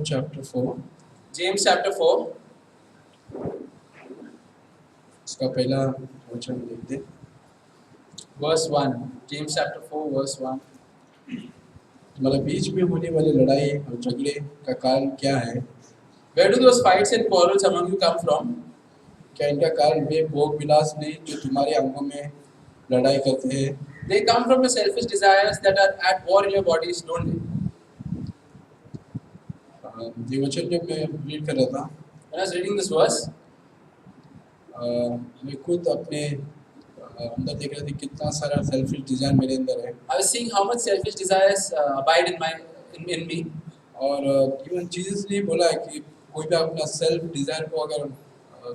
James chapter 4. James chapter 4. इसका पहला वचन देखते हैं। Verse 1. James chapter 4 verse 1. तुम्हारे बीच में होने वाली लड़ाई और झगड़े का कारण क्या है? Where do those fights and quarrels among you come from? क्या इनका कारण वे भोग विलास नहीं जो तुम्हारे अंगों में लड़ाई करते हैं? They come from the selfish desires that are at war in your bodies, don't they? ये वचन जब मैं रीड कर रहा था, When I was reading this verse, मैं खुद अपने अंदर देख रहा था कितना सारा सेल्फिश डिजायर मेरे अंदर है। I was seeing how much selfish desires abide in me. और इवन जीसस ने बोला है कि कोई भी अपना सेल्फ डिजायर को अगर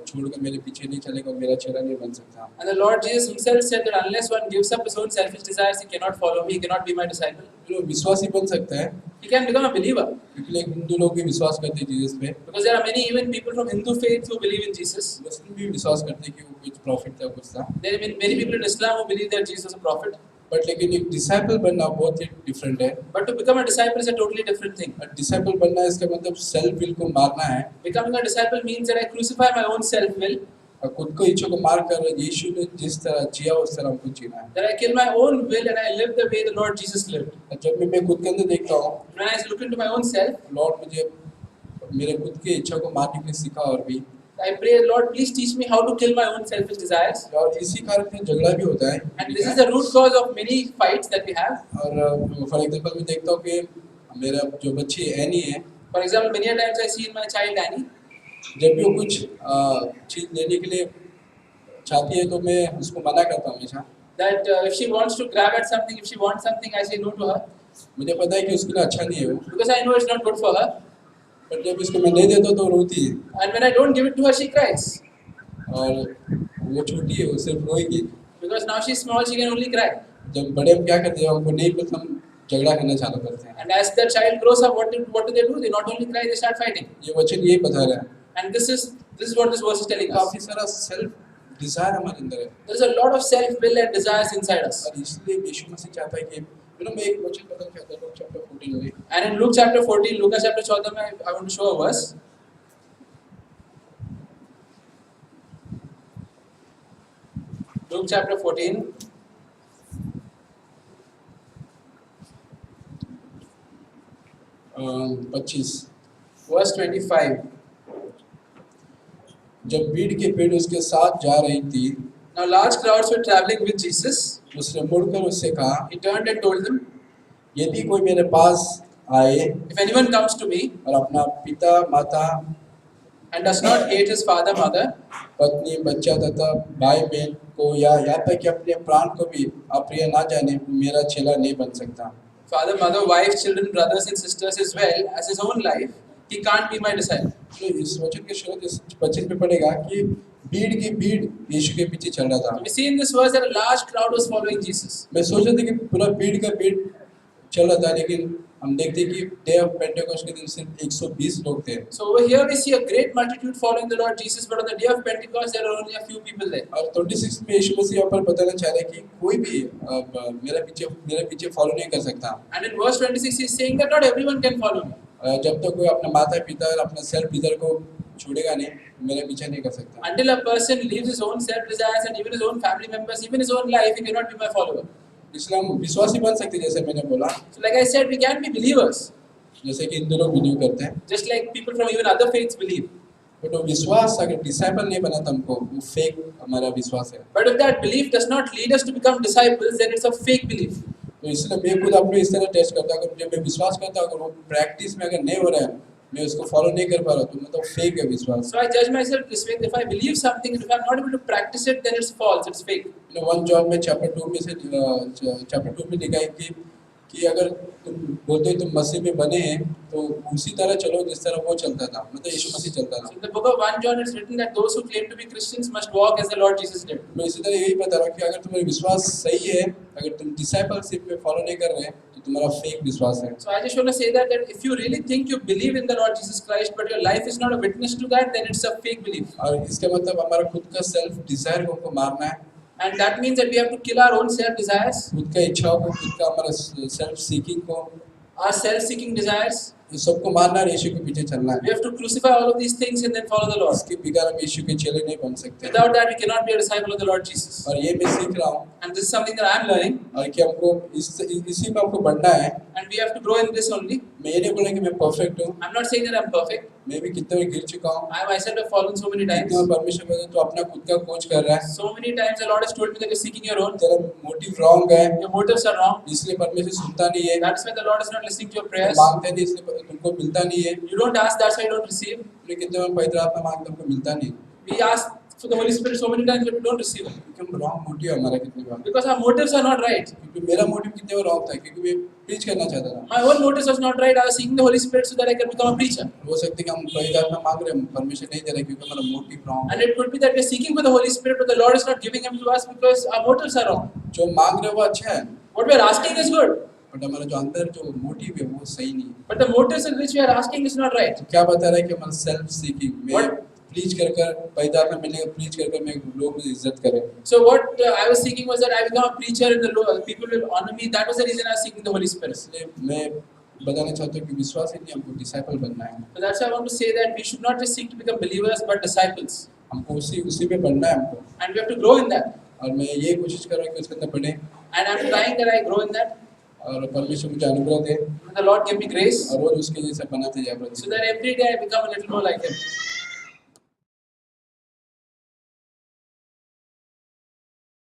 छोड़कर मेरे पीछे नहीं चलेगा मेरा चेला नहीं बन सकता। And the Lord Jesus himself said that unless one gives up his own selfish desires, he cannot follow me, he cannot be my disciple. जो विश्वासी बन सकता है, He can become a believer. क्योंकि हिंदू लोग भी विश्वास करते हैं जीसस पे, Because there are many even people from Hindu faith who believe in Jesus. मुस्लिम भी विश्वास करते हैं कि वो कुछ प्रॉफिट था कुछ था। There are many people in Islam who believe that Jesus was a prophet. But लेकिन एक डिसाइपल बनना बहुत ही डिफरेंट है। But to become a disciple is a totally different thing. Disciple बनना इसका मतलब सेल्फ विल को मारना है। Becoming a disciple means that I crucify my own self will. और खुद को इच्छा को मार कर यीशु ने जिस तरह जिया उस तरह हमको जीना है। That I kill my own will and I live the way the Lord Jesus lived. जब मैं खुद के अंदर देखता हूँ, When I look into my own self, Lord मुझे मेरे खुद के इच्छा को मारने के लिए सिखा और भी। I pray, Lord, please teach me how to kill my own selfish desires. और इसी कारण से झगड़ा भी होता है। And this is the root cause of many fights that we have. और फॉर एग्जांपल मैं देखता हूँ कि मेरा जो बच्ची एनी है, For example, many a times I see in my child Annie, जब भी वो कुछ चीज लेने के लिए चाहती है तो मैं उसको मना करता हूँ हमेशा। that if she wants to grab at something, if she wants something, I say no to her. मुझे पता है कि उसके लिए अच्छा नहीं है वो, Because I know it's not good for her. पर जब इसको मैं नहीं देता तो रोती है। And when I don't give it to her, she cries. और वो छोटी है, वो सिर्फ रोएगी। Because now she's small, she can only cry. जब बड़े हम क्या करते हैं, हमको नहीं पसंद हम झगड़ा करना चालू करते हैं। And as the child grows up, what do they do? They not only cry, they start fighting. ये वचन यही बता रहा है। And this is what this verse is telling us. काफी सारा सेल्फ डिजायर हमारे अंदर है। There is a lot of self will and desires inside us. और इसलिए यीशु मसीह चाहता है कि मैं एक वचन बदल के आता हूँ चैप्टर 14 में। And in Luke chapter 14, Lucas chapter 14 में I want to show a verse. Luke chapter 14. पच्चीस Verse 25. जब भीड़ के भीड़ उसके साथ जा रही थी, Now large crowds were traveling with Jesus. उसने मुड़कर उससे कहा, He turned and told them, यदि कोई मेरे पास आए if anyone comes to me और अपना पिता माता and does not hate his father, mother, पत्नी बच्चा तथा भाई बहन को या यहाँ तक कि अपने प्राण को भी अप्रिय ना जाने, वो मेरा चेला नहीं बन सकता। father, mother, wife, children, brothers and sisters as well as his own life, he can't be my disciple. तो इस वचन के शुरू 25 में पड़ेगा कि भीड़ की भीड़ यीशु के पीछे चल रहा था। We see in this verse that a large crowd was following Jesus. मैं सोच रहा था कि पूरा भीड़ का भीड़ चल रहा था, लेकिन हम देखते कि डे ऑफ पेंटेकोस्ट के दिन सिर्फ 120 लोग थे। So over here we see a great multitude following the Lord Jesus, but on the day of Pentecost there are only a few people there. और 26 में यीशु मसीह यहाँ पर बताना चाह रहे हैं कि कोई भी मेरे पीछे फॉलो नहीं कर सकता। And in verse 26 he is saying that not everyone can follow me. जब तक कोई अपना माता पिता और अपना सेल्फ डिजायर को छोड़ेगा नहीं, मेरा पीछा नहीं कर सकता। Until a person leaves his own self desires and even his own family members, even his own life, he cannot be my follower. इसलिए हम विश्वासी बन सकते हैं, जैसे मैंने बोला, So like I said, we can be believers, जैसे कि हिंदू लोग बिलीव करते हैं। just like people from even other faiths believe. But वो विश्वास अगर डिसाइपल नहीं बना तो हमको वो फेक हमारा विश्वास है। But if that belief does not lead us to become disciples, then it's a fake belief. तो इसलिए मैं खुद अपने इस तरह टेस्ट करता हूँ, जब मैं विश्वास करता हूँ अगर वो प्रैक्टिस में अगर नहीं हो रहा है, मैं उसको फॉलो नहीं कर पा रहा, तो मतलब फेक है विश्वास। So I judge myself this way: if I believe something and if I'm not able to practice it, then it's false, it's fake. 1 John में चैप्टर 2 में से चैप्टर 2 में लिखा है कि अगर तुम बोलते हो तुम मसीह में बने हैं तो उसी तरह चलो जिस तरह वो चलता था, मतलब यीशु मसीह चलता था। So in the book of 1 John it's written that those who claim to be Christians must walk as the Lord Jesus did. मैं इसी तरह यही बता रहा हूँ कि अगर तुम्हारा विश्वास सही है, अगर तुम डिसाइपलशिप में फॉलो नहीं कर रहे हैं, तो तुम्हारा फेक विश्वास है। So I just want to say that if you really think you believe in the Lord Jesus Christ but your life is not a witness to that, then it's a fake belief. और इसका मतलब हमारा खुद का self Dzire को हमको मारना है। And that means that we have to kill our own self desires, खुद का इच्छाओं को, खुद का हमारा सेल्फ सीकिंग को, our self seeking desires. सबको मानना और यीशु के पीछे चलना We है। have to crucify all of these things and then follow the Lord. इसके बगैर हम यीशु के चेले नहीं बन सकते। Without that, we cannot be a disciple of the Lord Jesus. और ये मैं सीख रहा हूँ And this is something that I am learning, और कि हमको इसी में हमको बढ़ना है। and we have to grow in this only. मैं ये नहीं बोला कि मैं परफेक्ट हूँ, I'm not saying that I'm perfect. मैं भी कितने बार गिर चुका हूँ। I myself have fallen so many times. कितने बार परमेश्वर बोले तो अपना खुद का खोज कर रहा है। So many times the Lord has told me that you're seeking your own. तेरा मोटिव रॉन्ग है, Your motives are wrong. इसलिए परमेश्वर सुनता नहीं है। That is why the Lord is not listening to your तुम prayers. मांगते नहीं इसलिए तुमको मिलता नहीं है। You don't ask, that's why you don't receive. फिर कितने बार पवित्र आत्मा मांगते हमको मिलता नहीं, We ask for the Holy Spirit so many times, but we don't receive it. क्योंकि हम रॉन्ग मोटिव है हमारा कितने बार। Because our motives are not right. क्योंकि मेरा मोटिव कितने बार रॉन्ग था, क्योंकि मैं प्रीच करना चाहता था। My own motives was not right. I was seeking the Holy Spirit so that I can become a preacher. हो सकता है कि हम पवित्र आत्मा मांग रहे हैं, परमेश्वर नहीं दे रहा क्योंकि हमारा motive wrong And it could be that we're seeking for the Holy Spirit, but the Lord is not giving him to us because our motives are wrong. है। जो मांग रहे हैं वो अच्छा है, What we're asking is good, but हमारा जो अंदर जो मोटिव है वो सही नहीं है। but the motives in which we are asking is not right. क्या बता रहा है कि हमारा सेल्फ सीकिंग में What? प्रीच कर पवित्र आत्मा मिलने का प्रीच कर मैं लोग मुझे इज्जत करें। So what I was seeking was that I become a preacher and the people will honor me. That was the reason I was seeking the Holy Spirit. इसलिए मैं बताना चाहता हूँ कि विश्वास ही नहीं, हमको डिसाइपल बनना है। So that's why I want to say that we should not just seek to become believers, but disciples. हमको उसी पे बढ़ना है हमको। And we have to grow in that. और मैं ये कोशिश कर रहा हूँ कि उसके अंदर बढ़े And I'm trying that I grow in that. और परमेश्वर मुझे अनुग्रह दे And the Lord give me grace और रोज उसके जैसे बनाते जाए प्रति। so that every day I become a little more like Him.